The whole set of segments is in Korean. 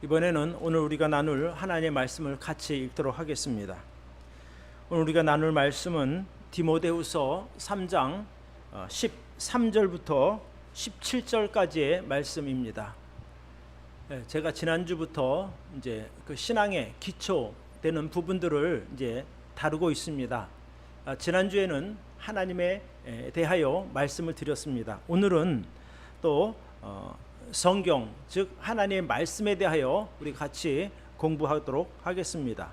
이번에는 오늘 우리가 나눌 하나님의 말씀을 같이 읽도록 하겠습니다. 오늘 우리가 나눌 말씀은 디모데후서 3장 13절부터 17절까지의 말씀입니다. 제가 지난주부터 이제 그 신앙의 기초 되는 부분들을 이제 다루고 있습니다. 지난주에는 하나님에 대하여 말씀을 드렸습니다. 오늘은 또 성경, 즉 하나님의 말씀에 대하여 우리 같이 공부하도록 하겠습니다.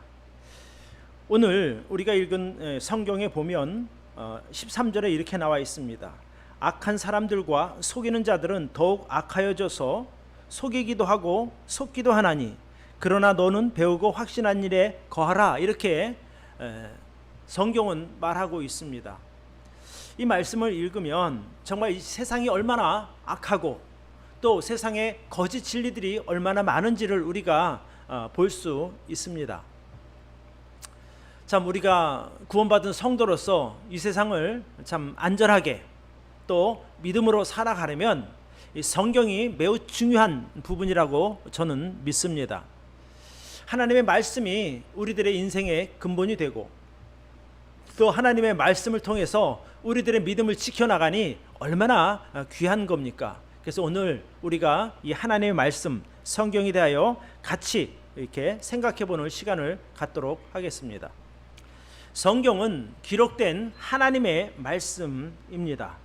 오늘 우리가 읽은 성경에 보면 13절에 이렇게 나와 있습니다. 악한 사람들과 속이는 자들은 더욱 악하여져서 속이기도 하고 속기도 하나니 그러나 너는 배우고 확신한 일에 거하라, 이렇게 성경은 말하고 있습니다. 이 말씀을 읽으면 정말 이 세상이 얼마나 악하고 또 세상에 거짓 진리들이 얼마나 많은지를 우리가 볼 수 있습니다. 참 우리가 구원받은 성도로서 이 세상을 참 안전하게 또 믿음으로 살아가려면 이 성경이 매우 중요한 부분이라고 저는 믿습니다. 하나님의 말씀이 우리들의 인생의 근본이 되고 또 하나님의 말씀을 통해서 우리들의 믿음을 지켜나가니 얼마나 귀한 겁니까? 그래서 오늘 우리가 이 하나님의 말씀, 성경에 대하여 같이 이렇게 생각해 보는 시간을 갖도록 하겠습니다. 성경은 기록된 하나님의 말씀입니다.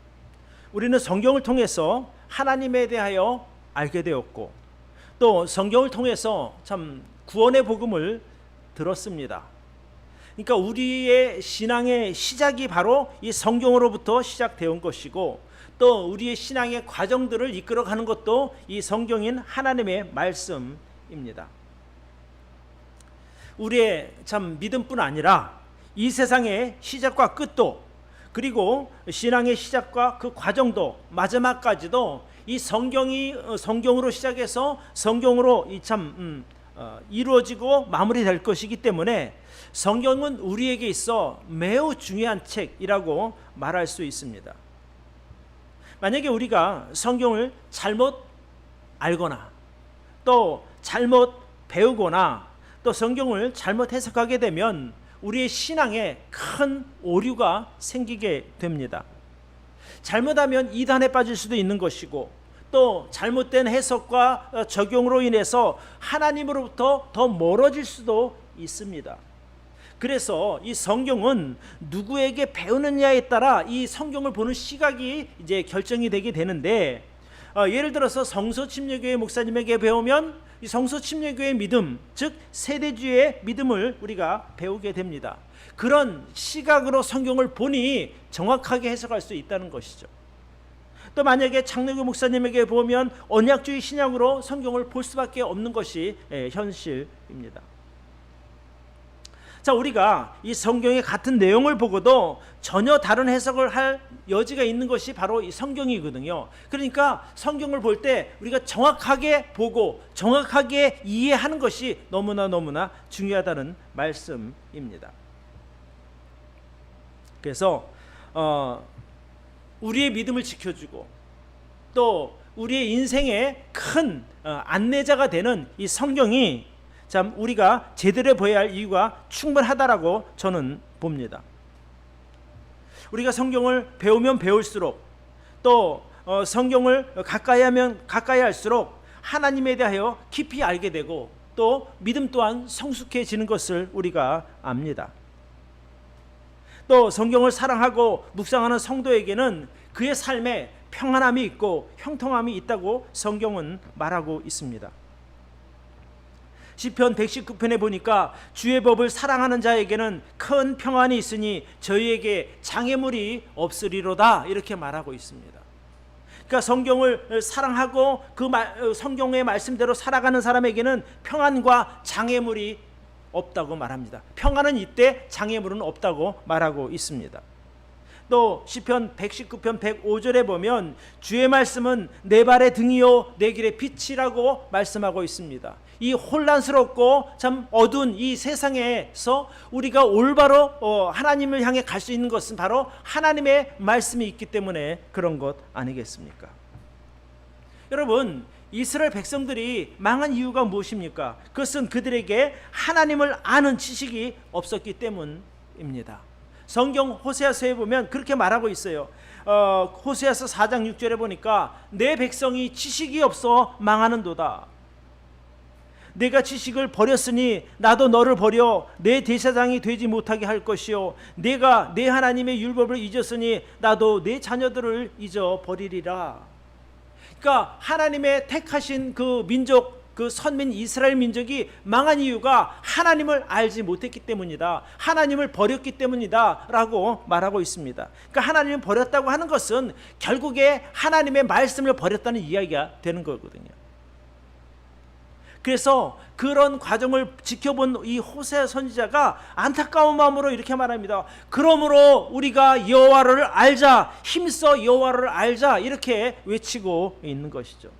우리는 성경을 통해서 하나님에 대하여 알게 되었고 또 성경을 통해서 참 구원의 복음을 들었습니다. 그러니까 우리의 신앙의 시작이 바로 이 성경으로부터 시작되어 온 것이고 또 우리의 신앙의 과정들을 이끌어가는 것도 이 성경인 하나님의 말씀입니다. 우리의 참 믿음뿐 아니라 이 세상의 시작과 끝도 그리고 신앙의 시작과 그 과정도 마지막까지도 이 성경으로 시작해서 성경으로 이루어지고 마무리될 것이기 때문에 성경은 우리에게 있어 매우 중요한 책이라고 말할 수 있습니다. 만약에 우리가 성경을 잘못 알거나 또 잘못 배우거나 또 성경을 잘못 해석하게 되면 우리의 신앙에 큰 오류가 생기게 됩니다. 잘못하면 이단에 빠질 수도 있는 것이고 또 잘못된 해석과 적용으로 인해서 하나님으로부터 더 멀어질 수도 있습니다. 그래서 이 성경은 누구에게 배우느냐에 따라 이 성경을 보는 시각이 이제 결정이 되게 되는데 예를 들어서 성서침례교회 목사님에게 배우면 이 성서침례교회의 믿음, 즉 세대주의 믿음을 우리가 배우게 됩니다. 그런 시각으로 성경을 보니 정확하게 해석할 수 있다는 것이죠. 또 만약에 창세교 목사님에게 보면 언약주의 신약으로 성경을 볼 수밖에 없는 것이 현실입니다. 자, 우리가 이 성경의 같은 내용을 보고도 전혀 다른 해석을 할 여지가 있는 것이 바로 이 성경이거든요. 그러니까 성경을 볼 때 우리가 정확하게 보고 정확하게 이해하는 것이 너무나 중요하다는 말씀입니다. 그래서 우리의 믿음을 지켜주고 또 우리의 인생의 큰 안내자가 되는 이 성경이 참 우리가 제대로 보아야 할 이유가 충분하다라고 저는 봅니다. 우리가 성경을 배우면 배울수록 또 성경을 가까이 하면 가까이 할수록 하나님에 대하여 깊이 알게 되고 또 믿음 또한 성숙해지는 것을 우리가 압니다. 또 성경을 사랑하고 묵상하는 성도에게는 그의 삶에 평안함이 있고 형통함이 있다고 성경은 말하고 있습니다. 시편 119편에 보니까 주의 법을 사랑하는 자에게는 큰 평안이 있으니 저희에게 장애물이 없으리로다, 이렇게 말하고 있습니다. 그러니까 성경을 사랑하고 그 성경의 말씀대로 살아가는 사람에게는 평안과 장애물이 없다고 말합니다. 평안은 있되 장애물은 없다고 말하고 있습니다. 또 시편 119편 105절에 보면 주의 말씀은 내 발의 등이요 내 길의 빛이라고 말씀하고 있습니다. 이 혼란스럽고 참 어두운 이 세상에서 우리가 올바로 하나님을 향해 갈 수 있는 것은 바로 하나님의 말씀이 있기 때문에 그런 것 아니겠습니까? 여러분, 이스라엘 백성들이 망한 이유가 무엇입니까? 그것은 그들에게 하나님을 아는 지식이 없었기 때문입니다. 성경 호세아서에 보면 그렇게 말하고 있어요. 호세아서 4장 6절에 보니까 내 백성이 지식이 없어 망하는도다. 내가 지식을 버렸으니 나도 너를 버려 내 대제사장이 되지 못하게 할 것이요 내가 내 하나님의 율법을 잊었으니 나도 내 자녀들을 잊어버리리라. 그러니까 하나님의 택하신 그 민족, 그 선민 이스라엘 민족이 망한 이유가 하나님을 알지 못했기 때문이다. 하나님을 버렸기 때문이다 라고 말하고 있습니다. 그러니까 하나님을 버렸다고 하는 것은 결국에 하나님의 말씀을 버렸다는 이야기가 되는 거거든요. 그래서 그런 과정을 지켜본 이 호세아 선지자가 안타까운 마음으로 이렇게 말합니다. 그러므로 우리가 여호와를 알자, 힘써 여호와를 알자, 이렇게 외치고 있는 것이죠.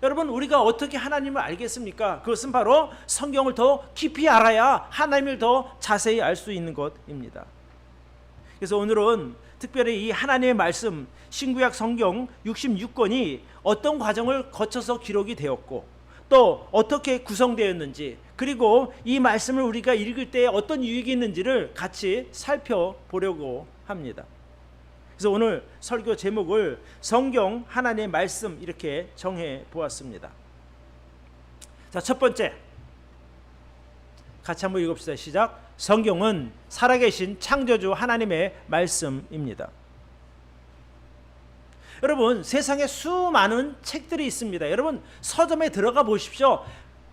여러분, 우리가 어떻게 하나님을 알겠습니까? 그것은 바로 성경을 더 깊이 알아야 하나님을 더 자세히 알 수 있는 것입니다. 그래서 오늘은 특별히 이 하나님의 말씀, 신구약 성경 66권이 어떤 과정을 거쳐서 기록이 되었고 또 어떻게 구성되었는지, 그리고 이 말씀을 우리가 읽을 때 어떤 유익이 있는지를 같이 살펴보려고 합니다. 그래서 오늘 설교 제목을 성경 하나님의 말씀 이렇게 정해 보았습니다. 자, 첫 번째, 같이 한번 읽읍시다. 시작. 성경은 살아계신 창조주 하나님의 말씀입니다. 여러분, 세상에 수많은 책들이 있습니다. 여러분, 서점에 들어가 보십시오.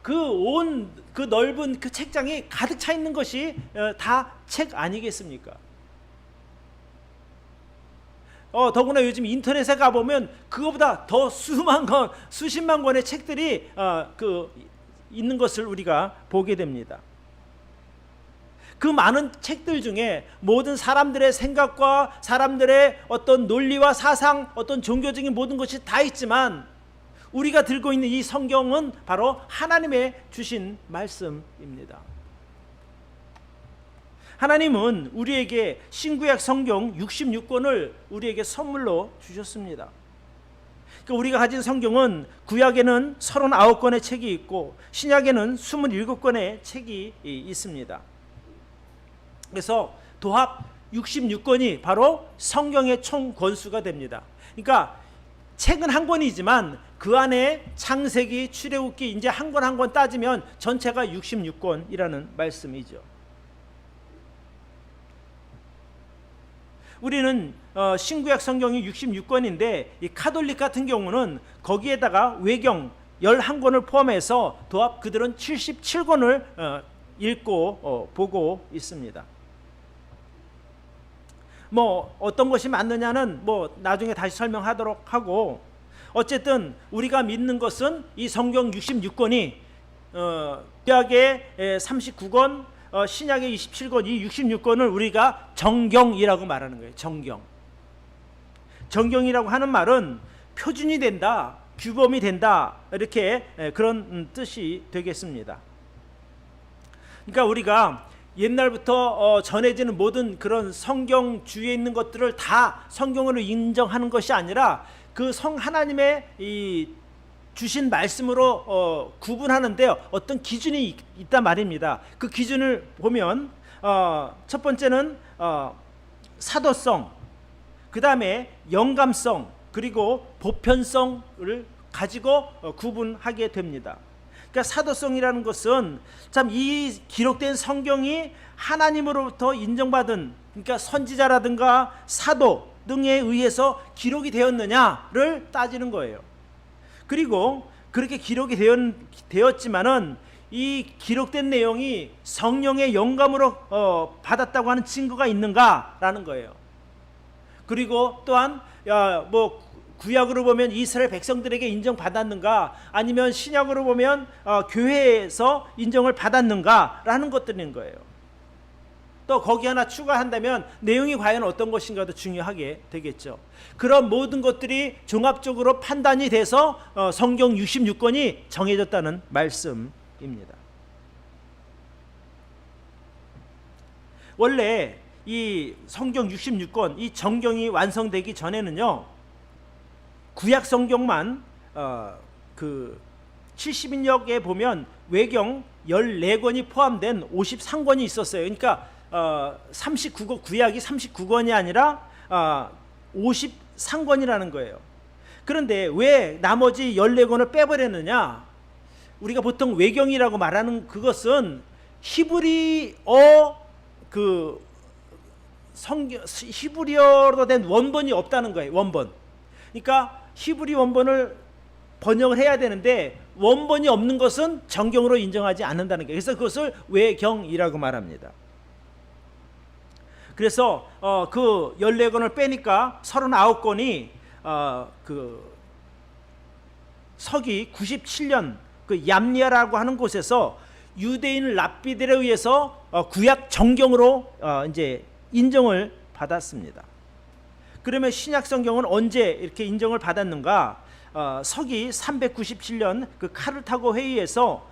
그 넓은 그 책장이 가득 차 있는 것이 다 책 아니겠습니까? 더구나 요즘 인터넷에 가보면 그거보다 더 수십만 권의 책들이 있는 것을 우리가 보게 됩니다. 그 많은 책들 중에 모든 사람들의 생각과 사람들의 어떤 논리와 사상, 어떤 종교적인 모든 것이 다 있지만 우리가 들고 있는 이 성경은 바로 하나님의 주신 말씀입니다. 하나님은 우리에게 신구약 성경 66권을 우리에게 선물로 주셨습니다. 그러니까 우리가 가진 성경은 구약에는 39권의 책이 있고 신약에는 27권의 책이 있습니다. 그래서 도합 66권이 바로 성경의 총 권수가 됩니다. 그러니까 책은 한 권이지만 그 안에 창세기, 출애굽기 이제 한 권 한 권 따지면 전체가 66권이라는 말씀이죠. 우리는 신구약 성경이 66권인데 이 카톨릭 같은 경우는 거기에다가 외경 11권을 포함해서 도합 그들은 77권을 읽고 보고 있습니다. 어떤 것이 맞느냐는 나중에 다시 설명하도록 하고, 어쨌든 우리가 믿는 것은 이 성경 66권이 구약의 39권, 신약의 27권, 이 66권을 우리가 정경이라고 말하는 거예요. 정경이라고 하는 말은 표준이 된다, 규범이 된다, 이렇게 그런 뜻이 되겠습니다. 그러니까 우리가 옛날부터 전해지는 모든 그런 성경 주위에 있는 것들을 다 성경으로 인정하는 것이 아니라 그 하나님의 이 주신 말씀으로 구분하는데요, 어떤 기준이 있단 말입니다. 그 기준을 보면 첫 번째는 사도성, 그 다음에 영감성, 그리고 보편성을 가지고 구분하게 됩니다. 그러니까 사도성이라는 것은 참 이 기록된 성경이 하나님으로부터 인정받은, 그러니까 선지자라든가 사도 등에 의해서 기록이 되었느냐를 따지는 거예요. 그리고 그렇게 기록이 되었지만은 이 기록된 내용이 성령의 영감으로 받았다고 하는 증거가 있는가라는 거예요. 그리고 또한 구약으로 보면 이스라엘 백성들에게 인정받았는가, 아니면 신약으로 보면 교회에서 인정을 받았는가라는 것들인 거예요. 또 거기 하나 추가한다면 내용이 과연 어떤 것인가도 중요하게 되겠죠. 그런 모든 것들이 종합적으로 판단이 돼서 성경 66권이 정해졌다는 말씀입니다. 원래 이 성경 66권, 이 정경이 완성되기 전에는요, 구약 성경만 그 70인역에 보면 외경 14권이 포함된 53권이 있었어요. 그러니까 39권, 구약이 39권이 아니라 53권이라는 거예요. 그런데 왜 나머지 14권을 빼버렸느냐? 우리가 보통 외경이라고 말하는 그것은 히브리어 그 히브리어로 된 원본이 없다는 거예요. 원본. 그러니까 히브리 원본을 번역을 해야 되는데 원본이 없는 것은 정경으로 인정하지 않는다는 거예요. 그래서 그것을 외경이라고 말합니다. 그래서 그 14권을 빼니까 39권이 그 서기 97년 그 얌리아라고 하는 곳에서 유대인 랍비들에 의해서 구약 정경으로 이제 인정을 받았습니다. 그러면 신약 성경은 언제 이렇게 인정을 받았는가? 서기 397년 그 카르타고 회의에서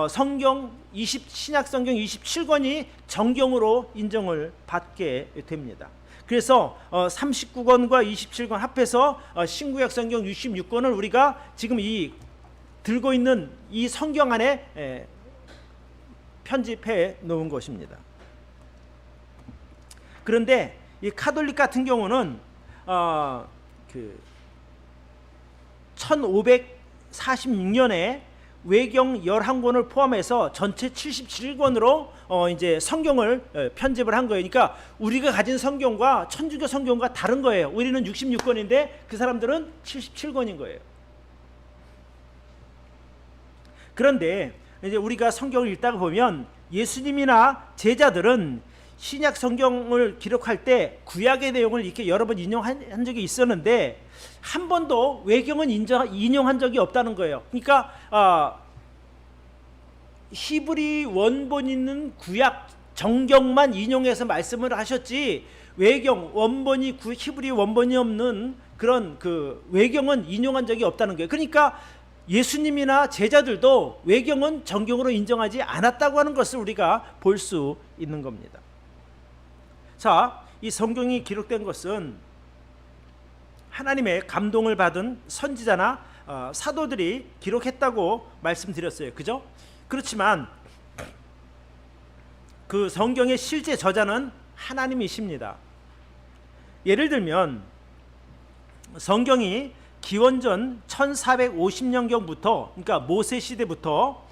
성경 신약 성경 27권이 정경으로 인정을 받게 됩니다. 그래서 39권과 27권 합해서 신구약 성경 66권을 우리가 지금 이 들고 있는 이 성경 안에 편집해 놓은 것입니다. 그런데 이 카톨릭 같은 경우는 그 1546년에 외경 11권을 포함해서 전체 77권으로 이제 성경을 편집을 한 거예요. 그러니까 우리가 가진 성경과 천주교 성경과 다른 거예요. 우리는 66권인데 그 사람들은 77권인 거예요. 그런데 이제 우리가 성경을 읽다가 보면 예수님이나 제자들은 신약 성경을 기록할 때 구약의 내용을 이렇게 여러 번 인용한 적이 있었는데 한 번도 외경은 인용한 적이 없다는 거예요. 그러니까 히브리 원본 있는 구약 정경만 인용해서 말씀을 하셨지 외경 원본이 히브리 원본이 없는 그런 그 외경은 인용한 적이 없다는 거예요. 그러니까 예수님이나 제자들도 외경은 정경으로 인정하지 않았다고 하는 것을 우리가 볼 수 있는 겁니다. 자, 이 성경이 기록된 것은 하나님의 감동을 받은 선지자나 사도들이 기록했다고 말씀드렸어요. 그죠? 그렇지만 그 성경의 실제 저자는 하나님이십니다. 예를 들면 성경이 기원전 1450년경부터 그러니까 모세 시대부터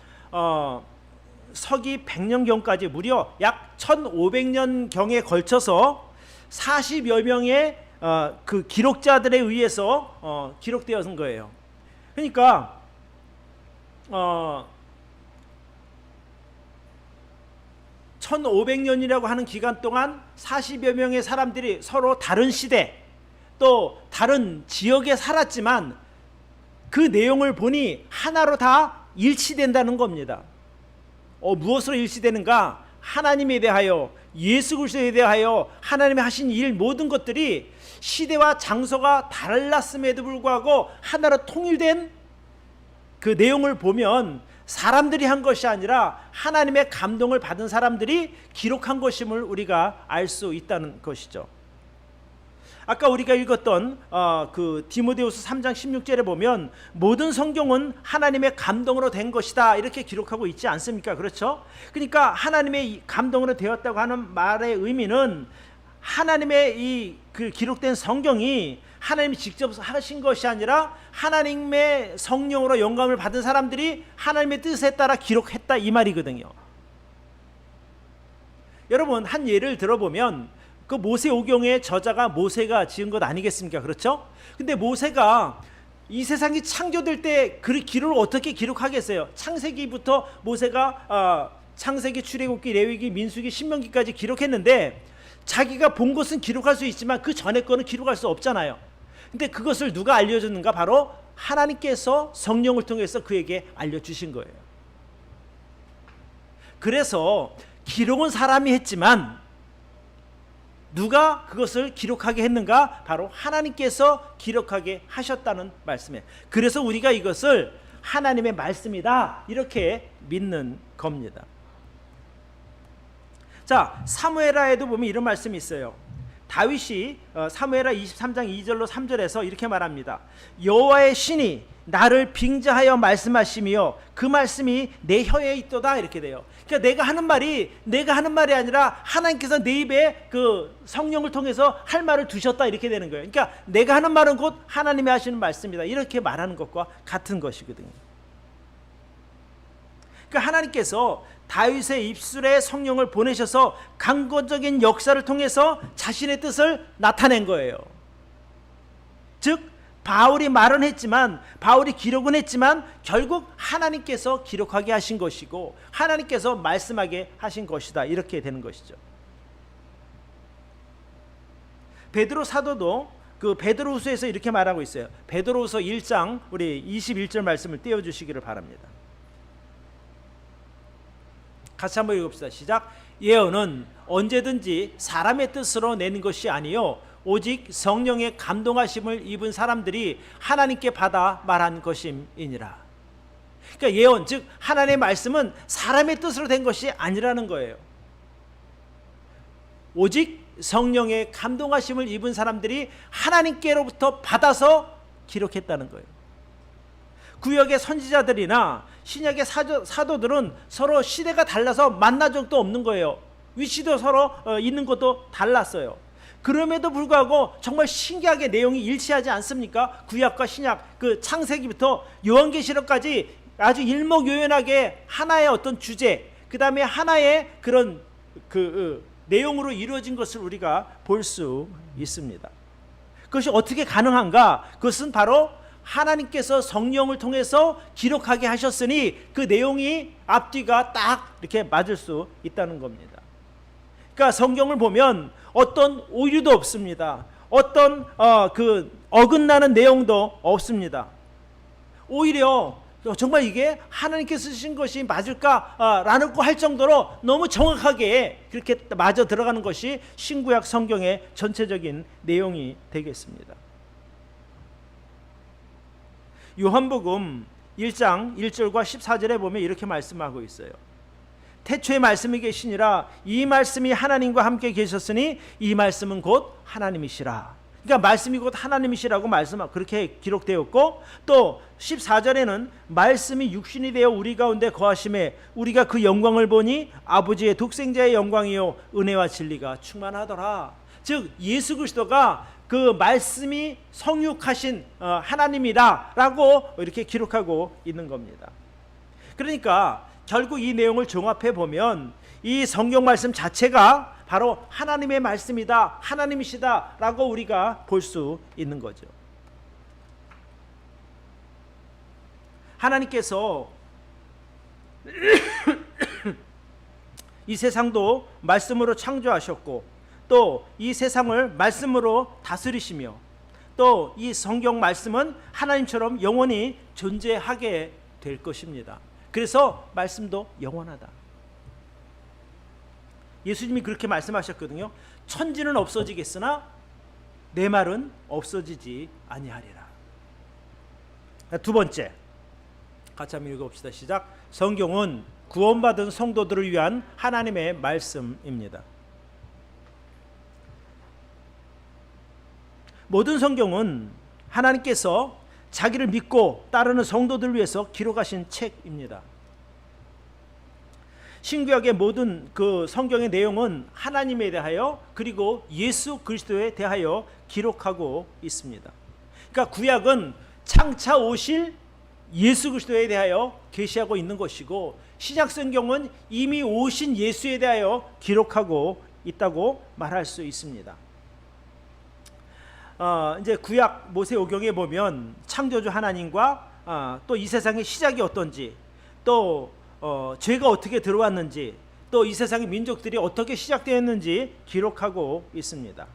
서기 100년경까지 무려 약 1500년경에 걸쳐서 40여 명의 그 기록자들에 의해서 기록되어진 거예요. 그러니까 1500년이라고 하는 기간 동안 40여 명의 사람들이 서로 다른 시대 또 다른 지역에 살았지만 그 내용을 보니 하나로 다 일치된다는 겁니다. 무엇으로 일치되는가? 하나님에 대하여 예수 그리스도에 대하여 하나님이 하신 일 모든 것들이 시대와 장소가 달랐음에도 불구하고 하나로 통일된 그 내용을 보면 사람들이 한 것이 아니라 하나님의 감동을 받은 사람들이 기록한 것임을 우리가 알 수 있다는 것이죠. 아까 우리가 읽었던 그 디모데후서 3장 16절에 보면 모든 성경은 하나님의 감동으로 된 것이다 이렇게 기록하고 있지 않습니까? 그렇죠? 그러니까 하나님의 감동으로 되었다고 하는 말의 의미는 하나님의 이 그 기록된 성경이 하나님이 직접 하신 것이 아니라 하나님의 성령으로 영감을 받은 사람들이 하나님의 뜻에 따라 기록했다 이 말이거든요. 여러분 한 예를 들어보면 그 모세오경의 저자가 모세가 지은 것 아니겠습니까? 그렇죠? 근데 모세가 이 세상이 창조될 때 그 기록을 어떻게 기록하겠어요? 창세기부터 모세가 창세기, 출애굽기, 레위기, 민수기, 신명기까지 기록했는데 자기가 본 것은 기록할 수 있지만 그 전에 거는 기록할 수 없잖아요. 근데 그것을 누가 알려줬는가? 바로 하나님께서 성령을 통해서 그에게 알려주신 거예요. 그래서 기록은 사람이 했지만 누가 그것을 기록하게 했는가? 바로 하나님께서 기록하게 하셨다는 말씀이에요. 그래서 우리가 이것을 하나님의 말씀이다 이렇게 믿는 겁니다. 자, 사무엘하에도 보면 이런 말씀이 있어요. 다윗이 사무엘하 23장 2절로 3절에서 이렇게 말합니다. 여호와의 신이 나를 빙자하여 말씀하시며 그 말씀이 내 혀에 있도다, 이렇게 돼요. 그러니까 내가 하는 말이 아니라 하나님께서 내 입에 그 성령을 통해서 할 말을 두셨다, 이렇게 되는 거예요. 그러니까 내가 하는 말은 곧 하나님이 하시는 말씀이다, 이렇게 말하는 것과 같은 것이거든요. 그러니까 하나님께서 다윗의 입술에 성령을 보내셔서 강권적인 역사를 통해서 자신의 뜻을 나타낸 거예요. 즉 바울이 말은 했지만, 바울이 기록은 했지만 결국 하나님께서 기록하게 하신 것이고 하나님께서 말씀하게 하신 것이다, 이렇게 되는 것이죠. 베드로 사도도 그 베드로후서에서 이렇게 말하고 있어요. 베드로후서 1장 우리 21절 말씀을 띄워주시기를 바랍니다. 같이 한번 읽읍시다. 시작. 예언은 언제든지 사람의 뜻으로 내는 것이 아니요 오직 성령의 감동하심을 입은 사람들이 하나님께 받아 말한 것임이니라. 그러니까 예언, 즉 하나님의 말씀은 사람의 뜻으로 된 것이 아니라는 거예요. 오직 성령의 감동하심을 입은 사람들이 하나님께로부터 받아서 기록했다는 거예요. 구약의 선지자들이나 신약의 사도들은 서로 시대가 달라서 만난 적도 없는 거예요. 위치도 서로 있는 것도 달랐어요. 그럼에도 불구하고 정말 신기하게 내용이 일치하지 않습니까? 구약과 신약, 그 창세기부터 요한계시록까지 아주 일목요연하게 하나의 어떤 주제, 그 다음에 하나의 그런 내용으로 이루어진 것을 우리가 볼 수 있습니다. 그것이 어떻게 가능한가? 그것은 바로 하나님께서 성령을 통해서 기록하게 하셨으니 그 내용이 앞뒤가 딱 이렇게 맞을 수 있다는 겁니다. 그러니까 성경을 보면 어떤 오류도 없습니다. 어떤 어긋나는 내용도 없습니다. 오히려 정말 이게 하나님께서 쓰신 것이 맞을까라는 거 할 정도로 너무 정확하게 그렇게 맞아 들어가는 것이 신구약 성경의 전체적인 내용이 되겠습니다. 요한복음 1장 1절과 14절에 보면 이렇게 말씀하고 있어요. 태초에 말씀이 계시니라 이 말씀이 하나님과 함께 계셨으니 이 말씀은 곧 하나님이시라. 그러니까 말씀이 곧 하나님이시라고 그렇게 기록되었고, 또 14절에는 말씀이 육신이 되어 우리 가운데 거하심에 우리가 그 영광을 보니 아버지의 독생자의 영광이요 은혜와 진리가 충만하더라. 즉 예수 그리스도가 그 말씀이 성육하신 하나님이라고 이렇게 기록하고 있는 겁니다. 그러니까 결국 이 내용을 종합해 보면 이 성경 말씀 자체가 바로 하나님의 말씀이다, 하나님이시다라고 우리가 볼 수 있는 거죠. 하나님께서 이 세상도 말씀으로 창조하셨고 또 이 세상을 말씀으로 다스리시며 또 이 성경 말씀은 하나님처럼 영원히 존재하게 될 것입니다. 그래서 말씀도 영원하다. 예수님이 그렇게 말씀하셨거든요. 천지는 없어지겠으나 내 말은 없어지지 아니하리라. 두 번째, 같이 한번 읽어봅시다. 시작. 성경은 구원받은 성도들을 위한 하나님의 말씀입니다. 모든 성경은 하나님께서 자기를 믿고 따르는 성도들을 위해서 기록하신 책입니다. 신구약의 모든 그 성경의 내용은 하나님에 대하여 그리고 예수 그리스도에 대하여 기록하고 있습니다. 그러니까 구약은 장차 오실 예수 그리스도에 대하여 계시하고 있는 것이고 신약 성경은 이미 오신 예수에 대하여 기록하고 있다고 말할 수 있습니다. 이제 구약 모세오경에 보면 창조주 하나님과 또 이 세상의 시작이 어떤지, 또 죄가 어떻게 들어왔는지, 또 이 세상의 민족들이 어떻게 시작되었는지 기록하고 있습니다.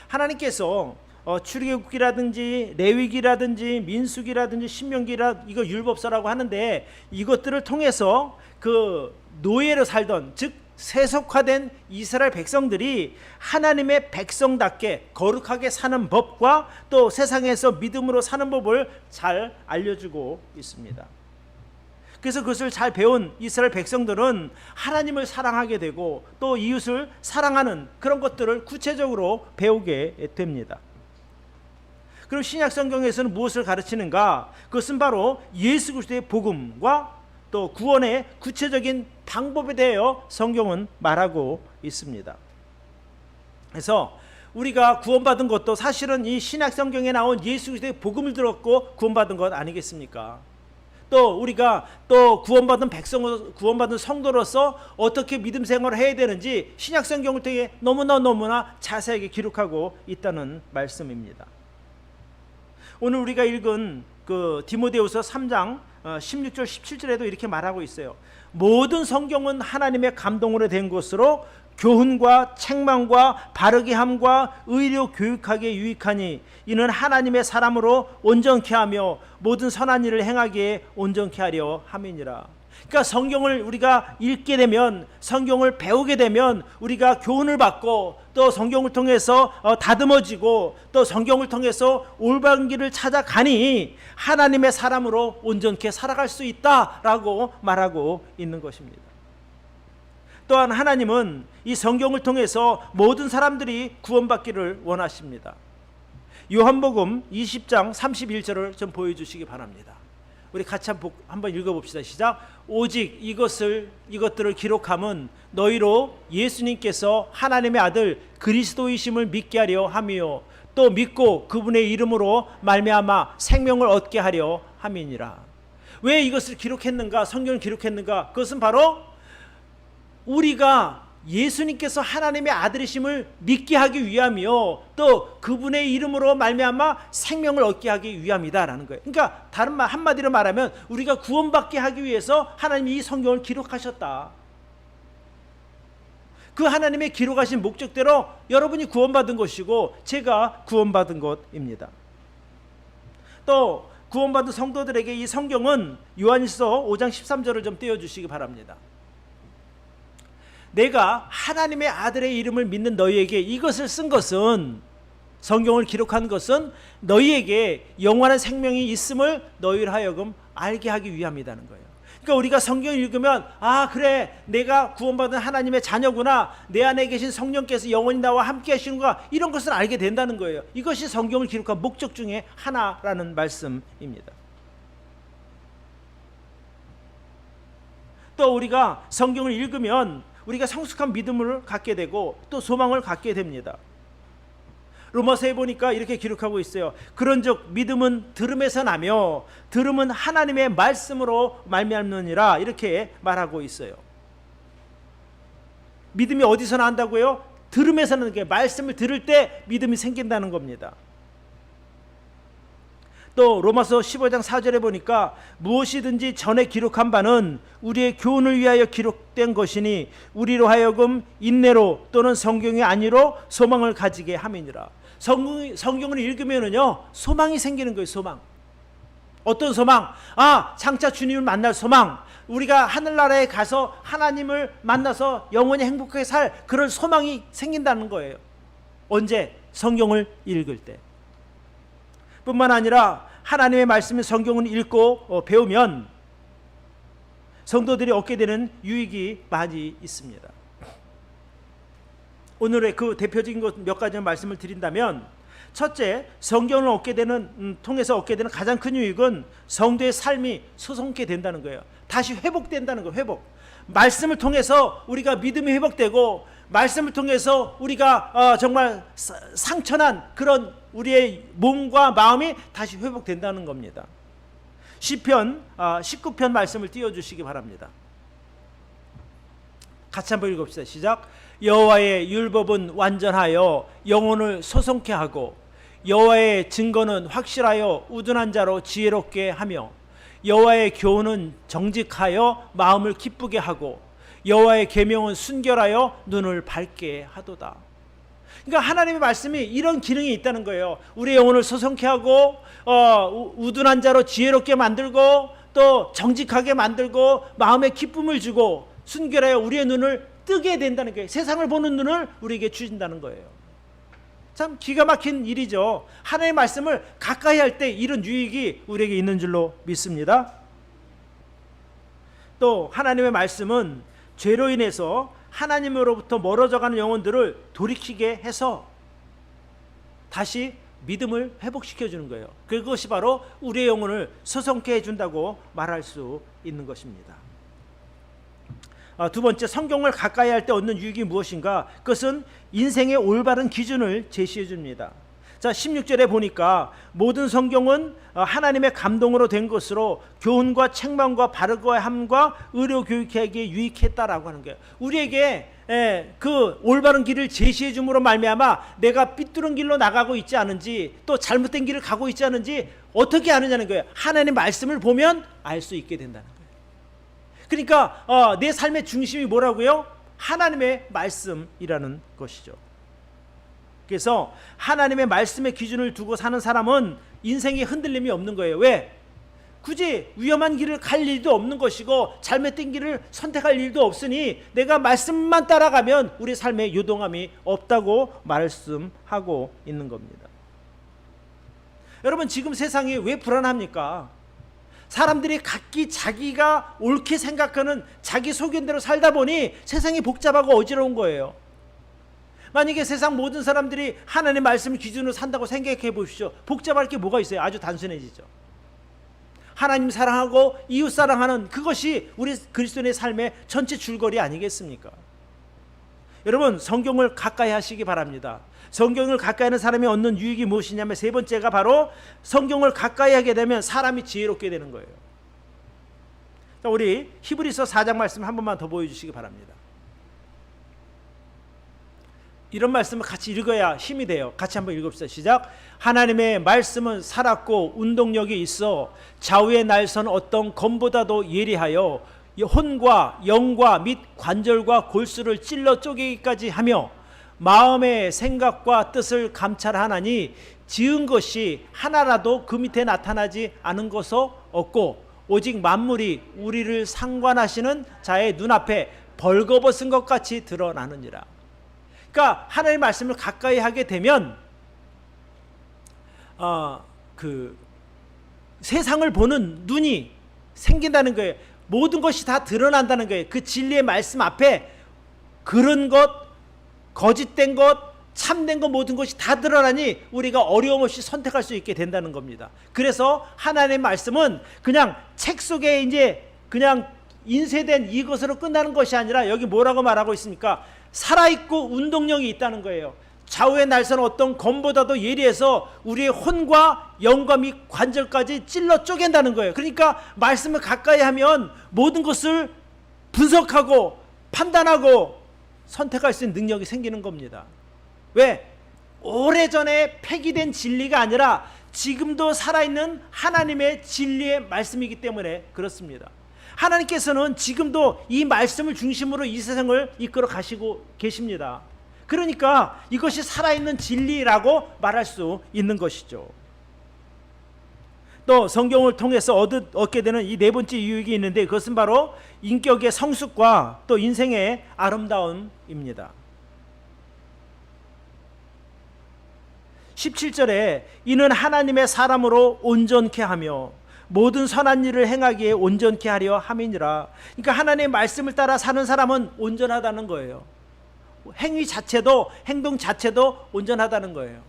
하나님께서 출애굽기라든지 레위기라든지 민수기라든지 신명기라 이거 율법서라고 하는데 이것들을 통해서 그 노예로 살던, 즉 세속화된 이스라엘 백성들이 하나님의 백성답게 거룩하게 사는 법과 또 세상에서 믿음으로 사는 법을 잘 알려주고 있습니다. 그래서 그것을 잘 배운 이스라엘 백성들은 하나님을 사랑하게 되고 또 이웃을 사랑하는 그런 것들을 구체적으로 배우게 됩니다. 그럼 신약 성경에서는 무엇을 가르치는가? 그것은 바로 예수 그리스도의 복음과 또 구원의 구체적인 방법에 대하여 성경은 말하고 있습니다. 그래서 우리가 구원받은 것도 사실은 이 신약 성경에 나온 예수 그리스도의 복음을 들었고 구원받은 것 아니겠습니까? 또 우리가 또 구원받은 백성, 구원받은 성도로서 어떻게 믿음 생활을 해야 되는지 신약 성경을 통해 너무나 자세하게 기록하고 있다는 말씀입니다. 오늘 우리가 읽은 그 디모데후서 3장 16절 17절에도 이렇게 말하고 있어요. 모든 성경은 하나님의 감동으로 된 것으로 교훈과 책망과 바르게 함과 의로 교육하기에 유익하니 이는 하나님의 사람으로 온전케 하며 모든 선한 일을 행하기에 온전케 하려 함이니라. 그러니까 성경을 우리가 읽게 되면, 성경을 배우게 되면 우리가 교훈을 받고 또 성경을 통해서 다듬어지고 또 성경을 통해서 올바른 길을 찾아가니 하나님의 사람으로 온전케 살아갈 수 있다라고 말하고 있는 것입니다. 또한 하나님은 이 성경을 통해서 모든 사람들이 구원받기를 원하십니다. 요한복음 20장 31절을 좀 보여주시기 바랍니다. 우리 같이 한번 읽어봅시다. 시작. 오직 이것들을 기록함은 너희로 예수님께서 하나님의 아들 그리스도이심을 믿게 하려 함이요 또 믿고 그분의 이름으로 말미암아 생명을 얻게 하려 함이니라. 왜 이것을 기록했는가? 성경을 기록했는가? 그것은 바로 우리가 예수님께서 하나님의 아들이심을 믿게 하기 위함이요 또 그분의 이름으로 말미암아 생명을 얻게 하기 위함이다라는 거예요. 그러니까 다른 말 한마디로 말하면 우리가 구원받게 하기 위해서 하나님이 이 성경을 기록하셨다. 그 하나님의 기록하신 목적대로 여러분이 구원받은 것이고 제가 구원받은 것입니다. 또 구원받은 성도들에게 이 성경은 요한일서 5장 13절을 좀 떼어주시기 바랍니다. 내가 하나님의 아들의 이름을 믿는 너희에게 이것을 쓴 것은, 성경을 기록한 것은 너희에게 영원한 생명이 있음을 너희를 하여금 알게 하기 위함이라는 거예요. 그러니까 우리가 성경을 읽으면 아 그래 내가 구원받은 하나님의 자녀구나, 내 안에 계신 성령께서 영원히 나와 함께 하시는구나, 이런 것을 알게 된다는 거예요. 이것이 성경을 기록한 목적 중에 하나라는 말씀입니다. 또 우리가 성경을 읽으면 우리가 성숙한 믿음을 갖게 되고 또 소망을 갖게 됩니다. 로마서에 보니까 이렇게 기록하고 있어요. 그런즉 믿음은 들음에서 나며 들음은 하나님의 말씀으로 말미암느니라, 이렇게 말하고 있어요. 믿음이 어디서 난다고요? 들음에서 나는 게, 말씀을 들을 때 믿음이 생긴다는 겁니다. 또 로마서 15장 4절에 보니까 무엇이든지 전에 기록한 바는 우리의 교훈을 위하여 기록된 것이니 우리로 하여금 인내로 또는 성경이 아니로 소망을 가지게 함이니라. 성경을 읽으면은요 소망이 생기는 거예요. 소망. 어떤 소망? 아 장차 주님을 만날 소망. 우리가 하늘나라에 가서 하나님을 만나서 영원히 행복하게 살 그런 소망이 생긴다는 거예요. 언제? 성경을 읽을 때. 뿐만 아니라 하나님의 말씀을 성경을 읽고 배우면 성도들이 얻게 되는 유익이 많이 있습니다. 오늘의 그 대표적인 것 몇 가지 말씀을 드린다면, 첫째, 성경을 통해서 얻게 되는 가장 큰 유익은 성도의 삶이 소성케 된다는 거예요. 다시 회복된다는 거예요. 회복. 말씀을 통해서 우리가 믿음이 회복되고, 말씀을 통해서 우리가 정말 상처난 그런 우리의 몸과 마음이 다시 회복된다는 겁니다. 시편 19편 말씀을 띄워주시기 바랍니다. 같이 한번 읽읍시다. 시작. 여호와의 율법은 완전하여 영혼을 소성케 하고 여호와의 증거는 확실하여 우둔한 자로 지혜롭게 하며 여호와의 교훈은 정직하여 마음을 기쁘게 하고 여호와의 계명은 순결하여 눈을 밝게 하도다. 그러니까 하나님의 말씀이 이런 기능이 있다는 거예요. 우리의 영혼을 소성케 하고 우둔한 자로 지혜롭게 만들고 또 정직하게 만들고 마음에 기쁨을 주고 순결하여 우리의 눈을 뜨게 된다는 거예요. 세상을 보는 눈을 우리에게 주신다는 거예요. 참 기가 막힌 일이죠. 하나님의 말씀을 가까이 할 때 이런 유익이 우리에게 있는 줄로 믿습니다. 또 하나님의 말씀은 죄로 인해서 하나님으로부터 멀어져가는 영혼들을 돌이키게 해서 다시 믿음을 회복시켜 주는 거예요. 그것이 바로 우리의 영혼을 서성케 해준다고 말할 수 있는 것입니다. 두 번째, 성경을 가까이 할 때 얻는 유익이 무엇인가? 그것은 인생의 올바른 기준을 제시해 줍니다. 자, 16절에 보니까 모든 성경은 하나님의 감동으로 된 것으로 교훈과 책망과 바르고 함과 의료 교육하기에 유익했다라고 하는 거예요. 우리에게 그 올바른 길을 제시해 줌으로 말미암아 내가 삐뚤은 길로 나가고 있지 않은지 또 잘못된 길을 가고 있지 않은지 어떻게 아느냐는 거예요. 하나님의 말씀을 보면 알 수 있게 된다는 거예요. 그러니까 내 삶의 중심이 뭐라고요? 하나님의 말씀이라는 것이죠. 그래서 하나님의 말씀의 기준을 두고 사는 사람은 인생에 흔들림이 없는 거예요. 왜? 굳이 위험한 길을 갈 일도 없는 것이고 잘못된 길을 선택할 일도 없으니 내가 말씀만 따라가면 우리 삶에 요동함이 없다고 말씀하고 있는 겁니다. 여러분, 지금 세상이 왜 불안합니까? 사람들이 각기 자기가 옳게 생각하는 자기 소견대로 살다 보니 세상이 복잡하고 어지러운 거예요. 만약에 세상 모든 사람들이 하나님의 말씀을 기준으로 산다고 생각해 보십시오. 복잡할 게 뭐가 있어요? 아주 단순해지죠. 하나님 사랑하고 이웃 사랑하는 그것이 우리 그리스도인의 삶의 전체 줄거리 아니겠습니까? 여러분, 성경을 가까이 하시기 바랍니다. 성경을 가까이 하는 사람이 얻는 유익이 무엇이냐면 세 번째가 바로 성경을 가까이 하게 되면 사람이 지혜롭게 되는 거예요. 자, 우리 히브리서 4장 말씀 한 번만 더 보여주시기 바랍니다. 이런 말씀을 같이 읽어야 힘이 돼요. 같이 한번 읽읍시다. 시작. 하나님의 말씀은 살았고 운동력이 있어 좌우의 날선 어떤 검보다도 예리하여 혼과 영과 및 관절과 골수를 찔러 쪼개기까지 하며 마음의 생각과 뜻을 감찰하나니 지은 것이 하나라도 그 밑에 나타나지 않은 것도 없고 오직 만물이 우리를 상관하시는 자의 눈앞에 벌거벗은 것 같이 드러나느니라. 그러니까 하나님의 말씀을 가까이 하게 되면 그 세상을 보는 눈이 생긴다는 거예요. 모든 것이 다 드러난다는 거예요. 그 진리의 말씀 앞에 그런 것, 거짓된 것, 참된 것 모든 것이 다 드러나니 우리가 어려움 없이 선택할 수 있게 된다는 겁니다. 그래서 하나님의 말씀은 그냥 책 속에 이제 그냥 인쇄된 이것으로 끝나는 것이 아니라 여기 뭐라고 말하고 있습니까? 살아있고 운동력이 있다는 거예요. 좌우의 날선 어떤 검보다도 예리해서 우리의 혼과 영과 및 관절까지 찔러 쪼갠다는 거예요. 그러니까 말씀을 가까이 하면 모든 것을 분석하고 판단하고 선택할 수 있는 능력이 생기는 겁니다. 왜? 오래전에 폐기된 진리가 아니라 지금도 살아있는 하나님의 진리의 말씀이기 때문에 그렇습니다. 하나님께서는 지금도 이 말씀을 중심으로 이 세상을 이끌어 가시고 계십니다. 그러니까 이것이 살아있는 진리라고 말할 수 있는 것이죠. 또 성경을 통해서 얻게 되는 이 네 번째 유익이 있는데 그것은 바로 인격의 성숙과 또 인생의 아름다움입니다. 17절에 이는 하나님의 사람으로 온전케 하며 모든 선한 일을 행하기에 온전케 하려 함이니라. 그러니까 하나님의 말씀을 따라 사는 사람은 온전하다는 거예요. 행위 자체도 행동 자체도 온전하다는 거예요.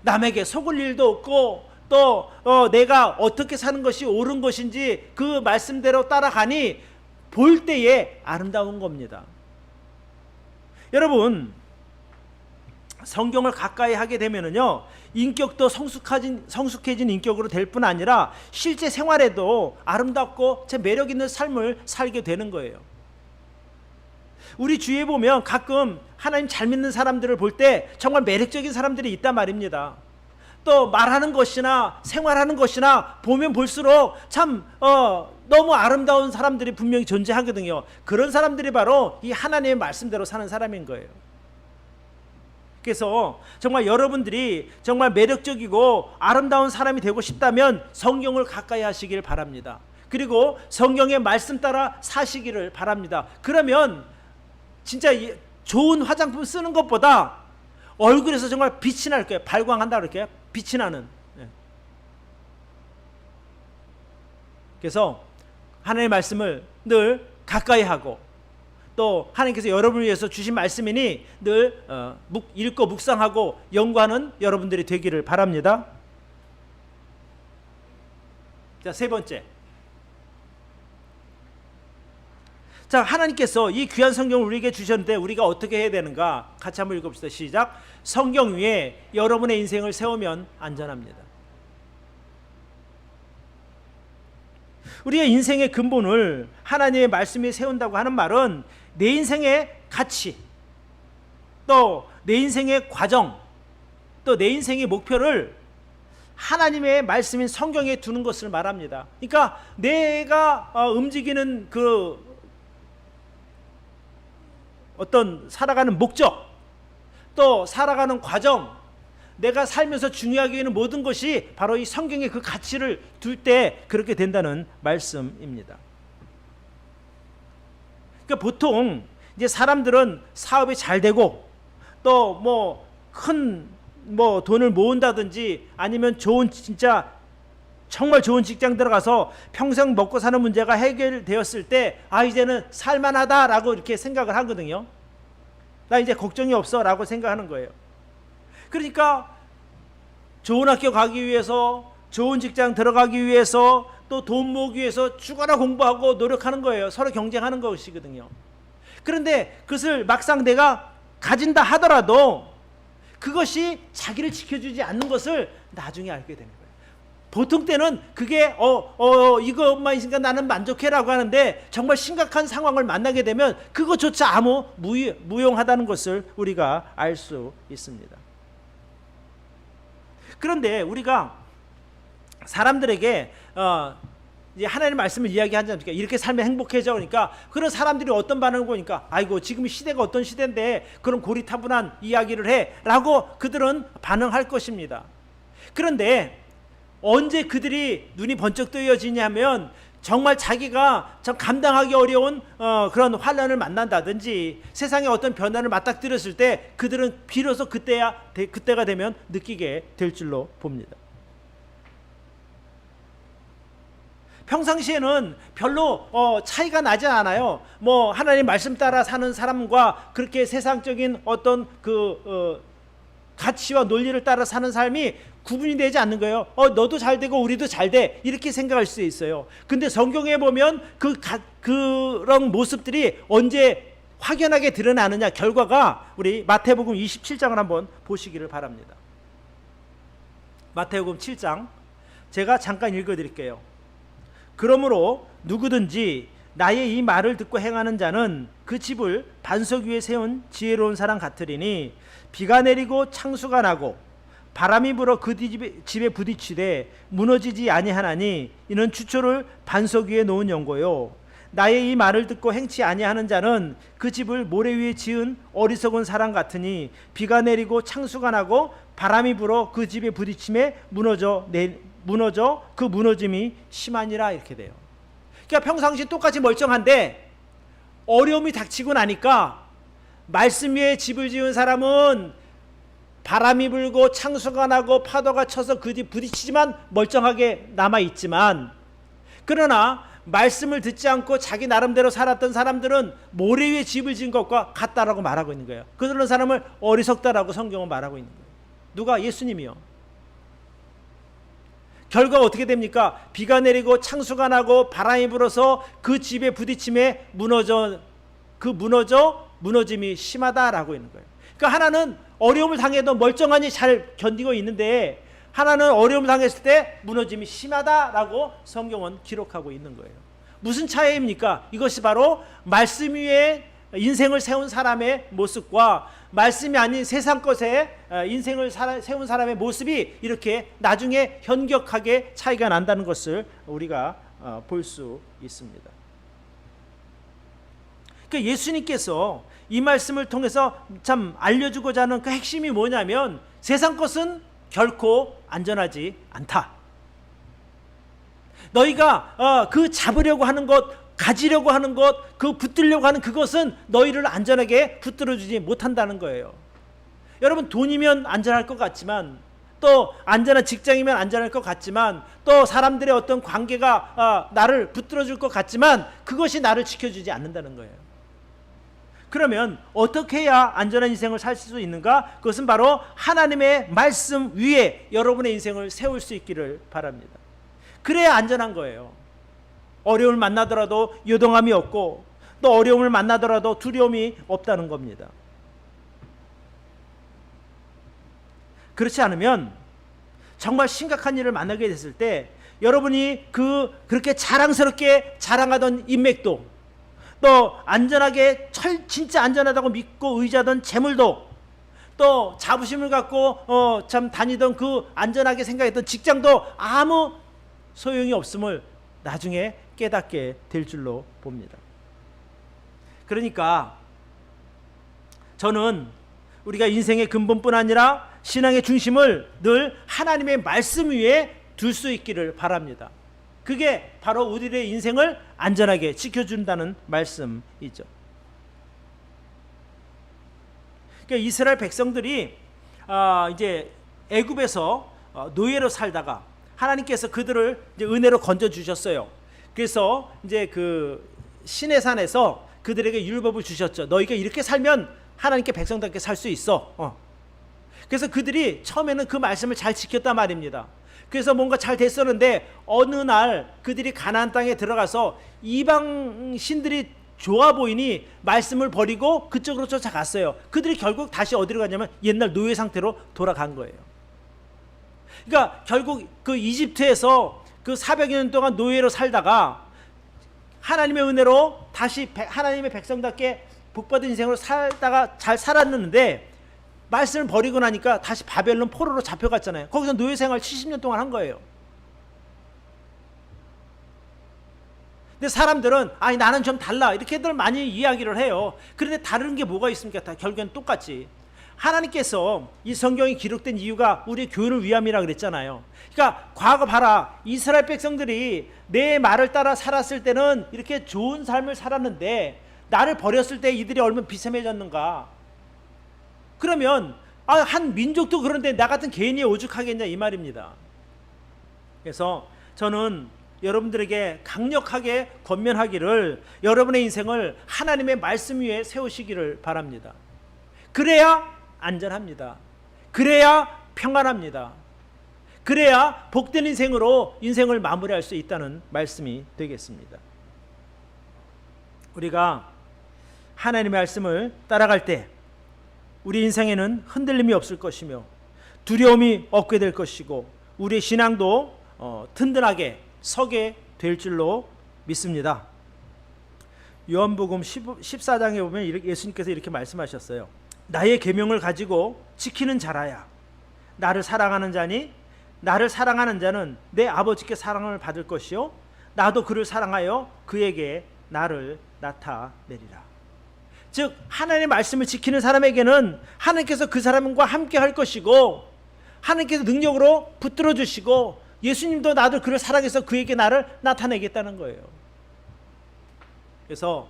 남에게 속을 일도 없고 또 내가 어떻게 사는 것이 옳은 것인지 그 말씀대로 따라가니 볼 때에 아름다운 겁니다. 여러분, 성경을 가까이 하게 되면은요 인격도 성숙해진 인격으로 될 뿐 아니라 실제 생활에도 아름답고 제 매력 있는 삶을 살게 되는 거예요. 우리 주위에 보면 가끔 하나님 잘 믿는 사람들을 볼 때 정말 매력적인 사람들이 있단 말입니다. 또 말하는 것이나 생활하는 것이나 보면 볼수록 참 너무 아름다운 사람들이 분명히 존재하거든요. 그런 사람들이 바로 이 하나님의 말씀대로 사는 사람인 거예요. 그래서 정말 여러분들이 정말 매력적이고 아름다운 사람이 되고 싶다면 성경을 가까이 하시길 바랍니다. 그리고 성경의 말씀 따라 사시기를 바랍니다. 그러면 진짜 좋은 화장품 쓰는 것보다 얼굴에서 정말 빛이 날 거예요. 발광한다 그럴게요. 빛이 나는. 그래서 하나님의 말씀을 늘 가까이 하고 또 하나님께서 여러분을 위해서 주신 말씀이니 늘 읽고 묵상하고 연구하는 여러분들이 되기를 바랍니다. 자, 세 번째. 자, 하나님께서 이 귀한 성경을 우리에게 주셨는데 우리가 어떻게 해야 되는가? 같이 한번 읽어봅시다. 시작. 성경 위에 여러분의 인생을 세우면 안전합니다. 우리의 인생의 근본을 하나님의 말씀이 세운다고 하는 말은 내 인생의 가치, 또 내 인생의 과정, 또 내 인생의 목표를 하나님의 말씀인 성경에 두는 것을 말합니다. 그러니까 내가 움직이는 그 어떤 살아가는 목적, 또 살아가는 과정, 내가 살면서 중요하게 여기는 모든 것이 바로 이 성경의 그 가치를 둘 때 그렇게 된다는 말씀입니다. 그러니까 보통 이제 사람들은 사업이 잘 되고 또 뭐 큰 돈을 모은다든지 아니면 좋은 진짜 정말 좋은 직장 들어가서 평생 먹고 사는 문제가 해결되었을 때 이제는 살만하다라고 이렇게 생각을 하거든요. 나 이제 걱정이 없어라고 생각하는 거예요. 그러니까 좋은 학교 가기 위해서, 좋은 직장 들어가기 위해서, 또 돈 모으기 위해서 죽어라 공부하고 노력하는 거예요. 서로 경쟁하는 것이거든요. 그런데 그것을 막상 내가 가진다 하더라도 그것이 자기를 지켜주지 않는 것을 나중에 알게 되는 거예요. 보통 때는 그게 이것만 있으니까 나는 만족해라고 하는데 정말 심각한 상황을 만나게 되면 그것조차 아무 무용하다는 것을 우리가 알 수 있습니다. 그런데 우리가 사람들에게 이제 하나님의 말씀을 이야기하지 않습니까? 이렇게 살면 행복해져. 그러니까 그런 사람들이 어떤 반응을 보니까 아이고 지금 시대가 어떤 시대인데 그런 고리타분한 이야기를 해 라고 그들은 반응할 것입니다. 그런데 언제 그들이 눈이 번쩍 뜨여지냐면 정말 자기가 참 감당하기 어려운 그런 환난을 만난다든지 세상에 어떤 변화를 맞닥뜨렸을 때 그들은 비로소 그때가 되면 느끼게 될 줄로 봅니다. 평상시에는 별로 차이가 나지 않아요. 뭐 하나님 말씀 따라 사는 사람과 그렇게 세상적인 어떤 가치와 논리를 따라 사는 삶이 구분이 되지 않는 거예요. 너도 잘 되고 우리도 잘 돼 이렇게 생각할 수 있어요. 근데 성경에 보면 그런 모습들이 언제 확연하게 드러나느냐 결과가 우리 마태복음 27장을 한번 보시기를 바랍니다. 마태복음 7장 제가 잠깐 읽어드릴게요. 그러므로 누구든지 나의 이 말을 듣고 행하는 자는 그 집을 반석 위에 세운 지혜로운 사람 같으리니 비가 내리고 창수가 나고 바람이 불어 그 집에 부딪히되 무너지지 아니하나니 이는 추초를 반석 위에 놓은 연고요. 나의 이 말을 듣고 행치 아니하는 자는 그 집을 모래 위에 지은 어리석은 사람 같으니 비가 내리고 창수가 나고 바람이 불어 그 집에 부딪힘에 무너져 그 무너짐이 심하니라 이렇게 돼요. 그러니까 평상시 똑같이 멀쩡한데 어려움이 닥치고 나니까 말씀 위에 집을 지은 사람은 바람이 불고 창수가 나고 파도가 쳐서 그 집 부딪히지만 멀쩡하게 남아있지만 그러나 말씀을 듣지 않고 자기 나름대로 살았던 사람들은 모래 위에 집을 지은 것과 같다라고 말하고 있는 거예요. 그런 사람을 어리석다라고 성경은 말하고 있는 거예요. 누가? 예수님이요. 결과가 어떻게 됩니까? 비가 내리고 창수가 나고 바람이 불어서 그 집에 부딪힘에 무너짐이 심하다라고 있는 거예요. 그러니까 하나는 어려움을 당해도 멀쩡하니 잘 견디고 있는데 하나는 어려움을 당했을 때 무너짐이 심하다라고 성경은 기록하고 있는 거예요. 무슨 차이입니까? 이것이 바로 말씀 위에 인생을 세운 사람의 모습과 말씀이 아닌 세상 것에 인생을 세운 사람의 모습이 이렇게 나중에 현격하게 차이가 난다는 것을 우리가 볼 수 있습니다. 그러니까 예수님께서 이 말씀을 통해서 참 알려주고자 하는 그 핵심이 뭐냐면 세상 것은 결코 안전하지 않다. 너희가 그 잡으려고 하는 것, 가지려고 하는 것, 그 붙들려고 하는 그것은 너희를 안전하게 붙들어주지 못한다는 거예요. 여러분 돈이면 안전할 것 같지만 또 안전한 직장이면 안전할 것 같지만, 또 사람들의 어떤 관계가 나를 붙들어줄 것 같지만 그것이 나를 지켜주지 않는다는 거예요. 그러면 어떻게 해야 안전한 인생을 살 수 있는가? 그것은 바로 하나님의 말씀 위에 여러분의 인생을 세울 수 있기를 바랍니다. 그래야 안전한 거예요. 어려움을 만나더라도 요동함이 없고, 또 어려움을 만나더라도 두려움이 없다는 겁니다. 그렇지 않으면 정말 심각한 일을 만나게 됐을 때 여러분이 그렇게 자랑스럽게 자랑하던 인맥도, 또 안전하게 진짜 안전하다고 믿고 의지하던 재물도, 또 자부심을 갖고 참 다니던 그 안전하게 생각했던 직장도 아무 소용이 없음을 나중에 깨닫게 될 줄로 봅니다. 그러니까 저는 우리가 인생의 근본뿐 아니라 신앙의 중심을 늘 하나님의 말씀 위에 둘 수 있기를 바랍니다. 그게 바로 우리의 인생을 안전하게 지켜준다는 말씀이죠. 그러니까 이스라엘 백성들이 이제 애굽에서 노예로 살다가 하나님께서 그들을 이제 은혜로 건져 주셨어요. 그래서 이제 그 시내산에서 그들에게 율법을 주셨죠. 너희가 이렇게 살면 하나님께 백성답게 살 수 있어. 그래서 그들이 처음에는 그 말씀을 잘 지켰단 말입니다. 그래서 뭔가 잘 됐었는데 어느 날 그들이 가나안 땅에 들어가서 이방 신들이 좋아 보이니 말씀을 버리고 그쪽으로 쫓아갔어요. 그들이 결국 다시 어디로 갔냐면 옛날 노예 상태로 돌아간 거예요. 그러니까 결국 그 이집트에서 그 400여 년 동안 노예로 살다가 하나님의 은혜로 다시 하나님의 백성답게 복받은 인생으로 살다가 잘 살았는데, 말씀을 버리고 나니까 다시 바벨론 포로로 잡혀갔잖아요. 거기서 노예 생활 70년 동안 한 거예요. 근데 사람들은 아니 나는 좀 달라 이렇게들 많이 이야기를 해요. 그런데 다른 게 뭐가 있습니까? 다 결국엔 똑같지. 하나님께서 이 성경이 기록된 이유가 우리의 교훈을 위함이라 그랬잖아요. 그러니까 과거 봐라, 이스라엘 백성들이 내 말을 따라 살았을 때는 이렇게 좋은 삶을 살았는데 나를 버렸을 때 이들이 얼마나 비참해졌는가. 그러면 한 민족도 그런데 나 같은 개인이 오죽하겠냐 이 말입니다. 그래서 저는 여러분들에게 강력하게 권면하기를, 여러분의 인생을 하나님의 말씀 위에 세우시기를 바랍니다. 그래야 안전합니다. 그래야 평안합니다. 그래야 복된 인생으로 인생을 마무리할 수 있다는 말씀이 되겠습니다. 우리가 하나님의 말씀을 따라갈 때 우리 인생에는 흔들림이 없을 것이며 두려움이 없게 될 것이고 우리의 신앙도 든든하게 서게 될 줄로 믿습니다. 요한복음 14장에 보면 예수님께서 이렇게 말씀하셨어요. 나의 계명을 가지고 지키는 자라야 나를 사랑하는 자니, 나를 사랑하는 자는 내 아버지께 사랑을 받을 것이요 나도 그를 사랑하여 그에게 나를 나타내리라. 즉 하나님의 말씀을 지키는 사람에게는 하나님께서 그 사람과 함께 할 것이고, 하나님께서 능력으로 붙들어 주시고, 예수님도 나도 그를 사랑해서 그에게 나를 나타내겠다는 거예요. 그래서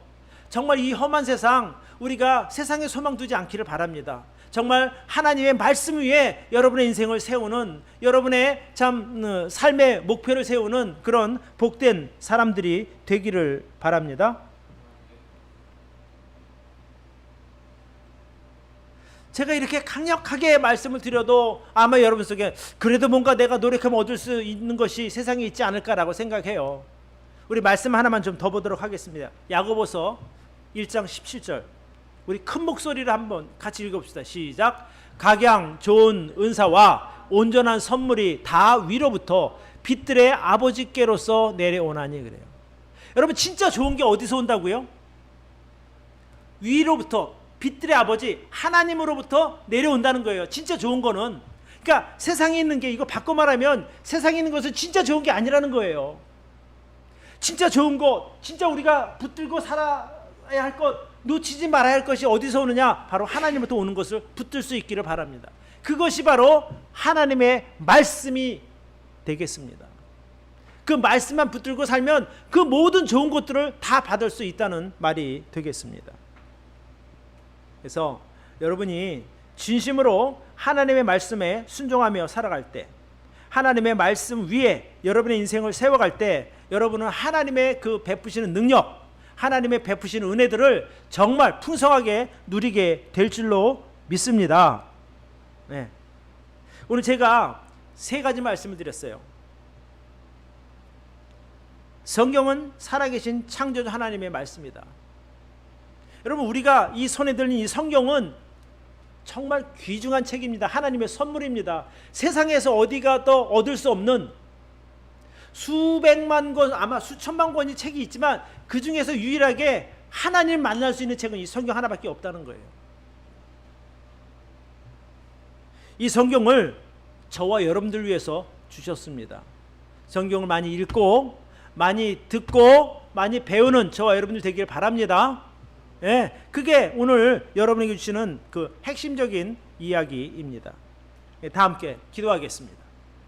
정말 이 험한 세상, 우리가 세상에 소망 두지 않기를 바랍니다. 정말 하나님의 말씀 위에 여러분의 인생을 세우는, 여러분의 참 삶의 목표를 세우는 그런 복된 사람들이 되기를 바랍니다. 제가 이렇게 강력하게 말씀을 드려도 아마 여러분 속에 그래도 뭔가 내가 노력하면 얻을 수 있는 것이 세상에 있지 않을까라고 생각해요. 우리 말씀 하나만 좀 더 보도록 하겠습니다. 야고보서 1장 17절. 우리 큰 목소리를 한번 같이 읽어봅시다. 시작. 각양 좋은 은사와 온전한 선물이 다 위로부터 빛들의 아버지께로서 내려오나니 그래요. 여러분 진짜 좋은 게 어디서 온다고요? 위로부터, 빛들의 아버지 하나님으로부터 내려온다는 거예요. 진짜 좋은 거는. 그러니까 세상에 있는 게, 이거 바꿔 말하면 세상에 있는 것은 진짜 좋은 게 아니라는 거예요. 진짜 좋은 것, 진짜 우리가 붙들고 살아야 할 것, 놓치지 말아야 할 것이 어디서 오느냐? 바로 하나님부터 오는 것을 붙들 수 있기를 바랍니다. 그것이 바로 하나님의 말씀이 되겠습니다. 그 말씀만 붙들고 살면 그 모든 좋은 것들을 다 받을 수 있다는 말이 되겠습니다. 그래서 여러분이 진심으로 하나님의 말씀에 순종하며 살아갈 때, 하나님의 말씀 위에 여러분의 인생을 세워갈 때 여러분은 하나님의 그 베푸시는 능력, 하나님의 베푸시는 은혜들을 정말 풍성하게 누리게 될 줄로 믿습니다. 네. 오늘 제가 세 가지 말씀을 드렸어요. 성경은 살아계신 창조주 하나님의 말씀이다. 여러분, 우리가 이 손에 들린 이 성경은 정말 귀중한 책입니다. 하나님의 선물입니다. 세상에서 어디가 더 얻을 수 없는 수백만 권, 아마 수천만 권의 책이 있지만 그 중에서 유일하게 하나님을 만날 수 있는 책은 이 성경 하나밖에 없다는 거예요. 이 성경을 저와 여러분들 위해서 주셨습니다. 성경을 많이 읽고 많이 듣고 많이 배우는 저와 여러분들 되길 바랍니다. 예, 그게 오늘 여러분에게 주시는 그 핵심적인 이야기입니다. 다 함께 기도하겠습니다.